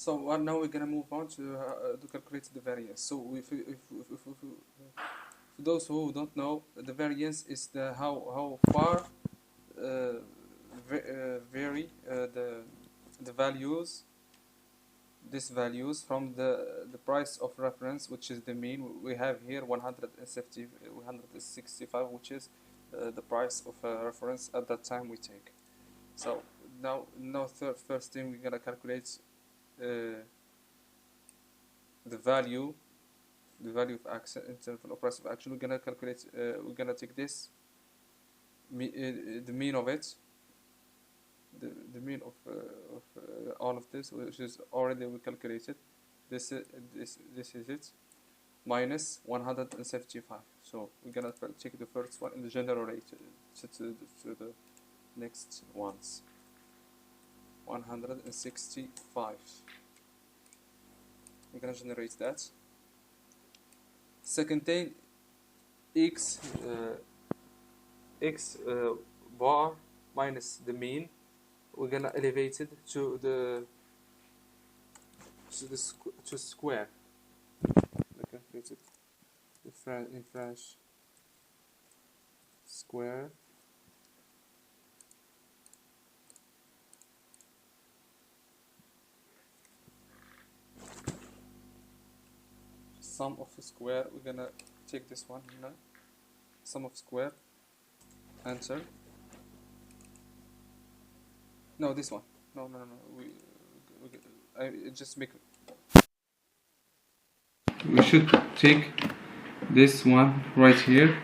So now we're gonna move on to calculate the variance. So if for those who don't know, the variance is the how far vary the values, these values from the price of reference, which is the mean. We have here 165, which is the price of reference at that time we take. So now first thing we're gonna calculate the value of action in terms of price of action. We're gonna calculate. We're gonna take this the mean of it, the mean of all of this, which is already we calculated. This is it, minus 175. So we're gonna take the first one and generate to the next ones. 165. We're gonna generate that. Second thing, x bar minus the mean. We're gonna elevate it to the square. I calculate it in French. Square. Sum of a square. We're gonna take this one, you know, sum of square. Enter. No, this one. No. I just make. We should take this one right here.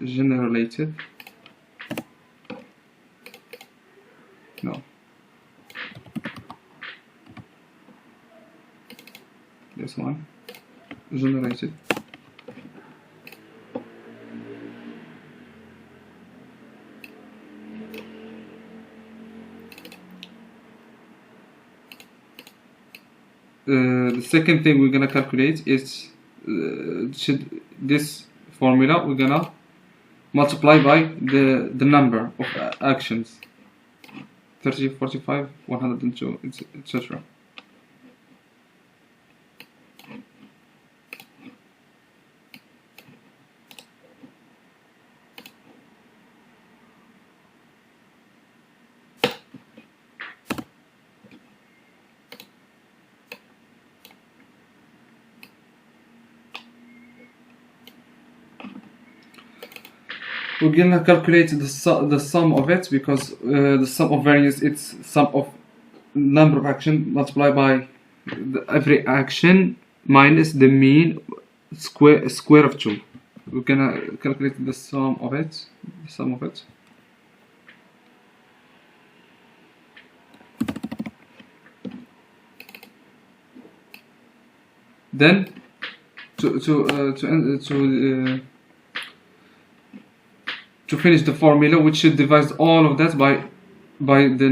Generated. No. This one. Generated. The second thing we're gonna calculate is this formula we're gonna multiply by the number of actions, 30, 45, 102, etc. We're gonna calculate the sum of it, because the sum of variance, it's sum of number of action multiplied by every action minus the mean square of 2. We're gonna calculate the sum of it. Then to finish the formula, we should divide all of that by the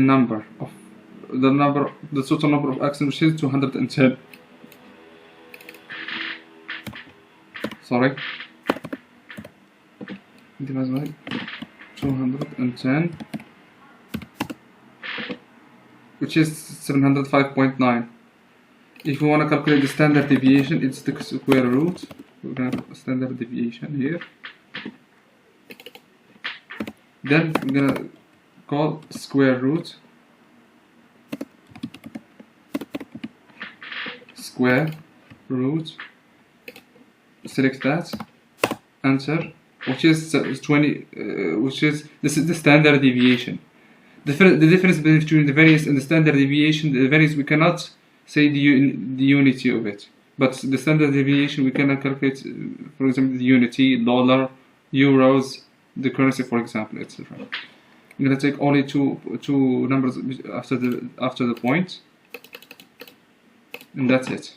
total number of actions, which is 210. Sorry. Divide by 210, which is 705.9. If we want to calculate the standard deviation, it's the square root. We're going to have a standard deviation here. Then we're gonna call square root select that, enter, which is 20, this is the standard deviation. The difference between the variance and the standard deviation, the variance we cannot say the unity of it, but the standard deviation we can calculate, for example, the unity, dollar, euros, the currency, for example, etc. I'm gonna take only two numbers after the point, and that's it.